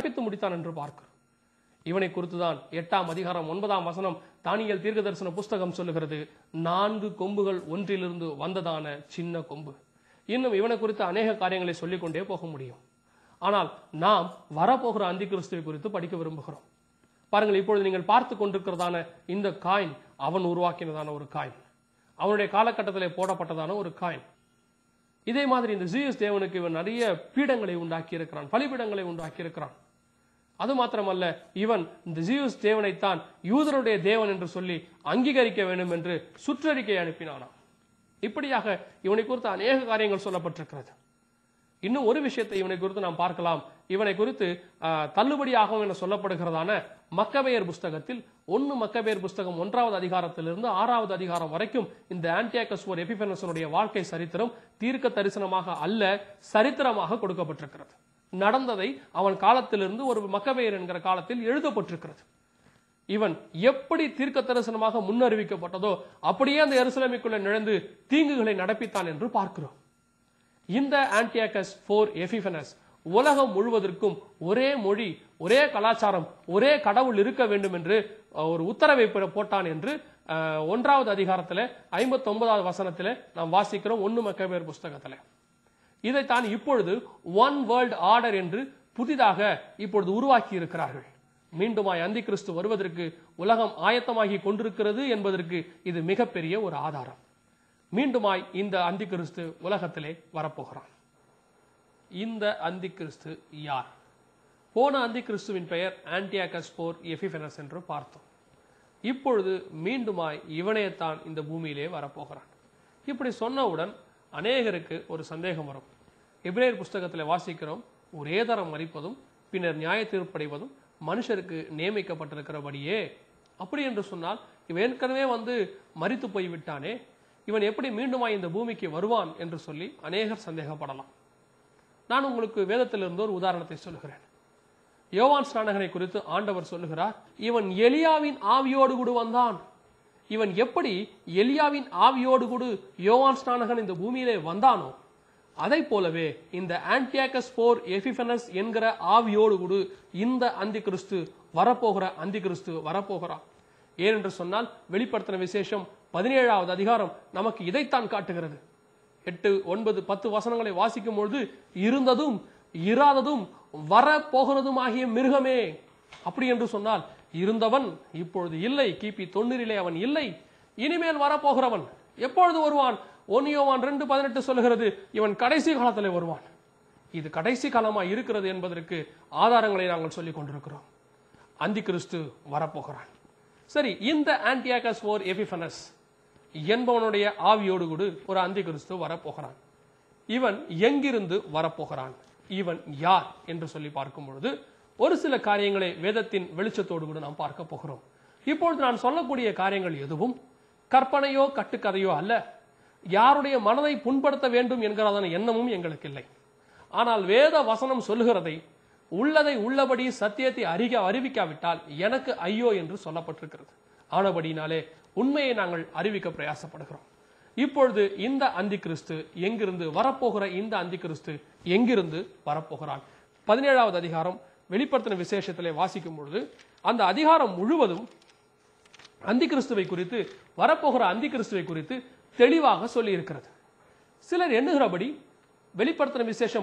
பித்து முடித்தான் என்று பார்க்கிறோம். இவனை குறித்துதான் 8ஆம் அதிகாரம் 9ஆம் வசனம் தானியேல் தீர்க்கதரிசன புஸ்தகம் சொல்லுகிறது. 4 கொம்புகள் ஒன்றிலிருந்து வந்ததான சின்ன கொம்பு. இன்னும் இவனை குறித்து அநேக காரியங்களை சொல்லிக்கொண்டே போக முடியும். ஆனால் நாம் வரப்போகிற அந்தி கிறிஸ்துவை குறித்து படிக்க விரும்புகிறோம். பாருங்கள், இப்பொழுது நீங்கள் பார்த்து கொண்டிருக்கிறதான இந்த காயின் அவன் உருவாக்கினதான ஒரு காயின், அவனுடைய காலகட்டத்திலே போடப்பட்டதான ஒரு காயின். இதே மாதிரி இந்த ஜீயஸ் தேவனுக்கு இவன் நிறைய பீடங்களை உண்டாக்கி இருக்கிறான், பலிபீடங்களை உண்டாக்கி இருக்கிறான். அது மாத்திரமல்ல, இவன் இந்த ஜீயஸ் தேவனைத்தான் யூதருடைய தேவன் என்று சொல்லி அங்கீகரிக்க வேண்டும் என்று சுற்றறிக்கை அனுப்பினானாம். இப்படியாக இவனை குறித்து அநேக காரியங்கள் சொல்லப்பட்டிருக்கிறது. இன்னும் ஒரு விஷயத்தை இவனை குறித்து நாம் பார்க்கலாம். இவனை குறித்து தள்ளுபடியாகவும் என சொல்லப்படுகிறதான மக்கபேயர் புஸ்தகத்தில் 1 மக்கபேயர் புஸ்தகம் 1ஆவது அதிகாரத்திலிருந்து 6ஆவது அதிகாரம் வரைக்கும் இந்த ஆன்டியோகஸ் எபிபனஸனுடைய வாழ்க்கை சரித்திரம் தீர்க்க தரிசனமாக அல்ல, சரித்திரமாக கொடுக்கப்பட்டிருக்கிறது. நடந்ததை அவன் காலத்திலிருந்து ஒரு மக்கபேயர் என்கிற காலத்தில் எழுதப்பட்டிருக்கிறது. இவன் எப்படி தீர்க்க தரிசனமாக முன்னறிவிக்கப்பட்டதோ அப்படியே அந்த எருசலேமுக்குள்ள நுழைந்து தீங்குகளை நடப்பித்தான் என்று பார்க்கிறோம். இந்த ஆன்டியோகஸ் எபிபனஸ் உலகம் முழுவதற்கும் ஒரே மொழி, ஒரே கலாச்சாரம், ஒரே கடவுள் இருக்க வேண்டும் என்று ஒரு உத்தரவை போட்டான் என்று 1ஆவது அதிகாரத்தில் 59ஆவது வசனத்தில் நாம் வாசிக்கிறோம். 1 மக்கபேயர் புஸ்தகத்தில் இதைத்தான் இப்பொழுது ஒன் வேர்ல்ட் ஆர்டர் என்று புதிதாக இப்பொழுது உருவாக்கி இருக்கிறார்கள். மீண்டுமாய் அந்தி கிறிஸ்து வருவதற்கு உலகம் ஆயத்தமாகி கொண்டிருக்கிறது என்பதற்கு இது மிகப்பெரிய ஒரு ஆதாரம். மீண்டுமாய் இந்த அந்தி கிறிஸ்து உலகத்திலே வரப்போகிறான். இந்த அந்தி கிறிஸ்து யார்? போன அந்தி கிறிஸ்துவின் பெயர் ஆன்டியோகஸ் எபிபனஸ் என்று பார்த்தோம். இப்பொழுது மீண்டுமாய் இவனையத்தான் இந்த பூமியிலே வரப்போகிறான். இப்படி சொன்னவுடன் அநேகருக்கு ஒரு சந்தேகம் வரும். எபிரேயர் புஸ்தகத்தில் வாசிக்கிறோம், ஒரே தரம் மரிப்பதும் பின்னர் நியாய தீர்ப்படைவதும் மனுஷருக்கு நியமிக்கப்பட்டிருக்கிறபடியே. அப்படி என்று சொன்னால் இவன் ஏற்கனவே மரித்து போய்விட்டானே, இவன் எப்படி மீண்டுமாய் இந்த பூமிக்கு வருவான் என்று சொல்லி அநேகர் சந்தேகப்படலாம். நான் உங்களுக்கு வேதத்திலிருந்து ஒரு உதாரணத்தை சொல்லுகிறேன். யோவான் ஸ்நானகனை குறித்து ஆண்டவர் சொல்லுகிறார், இவன் எலியாவின் ஆவியோடு கூட வந்தான். இவன் எப்படி எலியாவின் ஆவியோடு கூட யோவான் ஸ்நானகன் இந்த பூமியிலே வந்தானோ, அதை போலவே இந்த ஆன்டியோகஸ் எபிபனஸ் என்கிற ஆவியோடு கூட இந்த அந்தி கிறிஸ்து வரப்போகிற அந்தி கிறிஸ்து வரப்போகிறான். ஏனென்று சொன்னால் வெளிப்படுத்தின விசேஷம் 17ஆவது அதிகாரம் நமக்கு இதைத்தான் காட்டுகிறது. 8, 9, 10 வசனங்களை வாசிக்கும் பொழுது இருந்ததும் இராததும் வரப்போகிறதும் ஆகிய மிருகமே. அப்படி என்று சொன்னால் இருந்தவன் இப்பொழுது இல்லை, கிபி 90 அவன் இல்லை, இனிமேல் வரப்போகிறவன் எப்பொழுது வருவான்? 1 யோவான் 2:18 சொல்லுகிறது, இவன் கடைசி காலத்திலே வருவான். இது கடைசி காலமாக இருக்கிறது என்பதற்கு ஆதாரங்களை நாங்கள் சொல்லிக் கொண்டிருக்கிறோம். அந்தி கிறிஸ்து வரப்போகிறான். சரி, இந்த ஆன்டியோகஸ் எபிபனஸ் என்பவனுடைய ஆவியோடு கூட ஒரு அந்தி கிறிஸ்து வரப்போகிறான். இவன் எங்கிருந்து வரப்போகிறான்? இவன் யார் என்று சொல்லி பார்க்கும் பொழுது ஒரு சில காரியங்களை வேதத்தின் வெளிச்சத்தோடு கூட நாம் பார்க்க போகிறோம். இப்பொழுது நான் சொல்லக்கூடிய காரியங்கள் எதுவும் கற்பனையோ கட்டுக்கதையோ அல்ல. யாருடைய மனதை புண்படுத்த வேண்டும் என்கிறதான எண்ணமும் எங்களுக்கு இல்லை. ஆனால் வேத வசனம் சொல்லுகிறதை உள்ளதை உள்ளபடி சத்தியத்தை அறிவிக்காவிட்டால் எனக்கு ஐயோ என்று சொல்லப்பட்டிருக்கிறது. ஆனபடினாலே உண்மையை நாங்கள் அறிவிக்க பிரயாசப்படுகிறோம். இப்பொழுது இந்த அந்தி கிறிஸ்து எங்கிருந்து வரப்போகிற இந்த அந்தி கிறிஸ்து எங்கிருந்து வரப்போகிறான்? 17ஆவது அதிகாரம் வெளிப்படுத்தின விசேஷத்திலே வாசிக்கும் பொழுது அந்த அதிகாரம் முழுவதும் அந்தி கிறிஸ்துவை குறித்து, வரப்போகிற அந்தி கிறிஸ்துவை குறித்து தெளிவாக சொல்லி இருக்கிறது. சிலர் எண்ணுகிறபடி வெளிப்படுத்தின விசேஷம்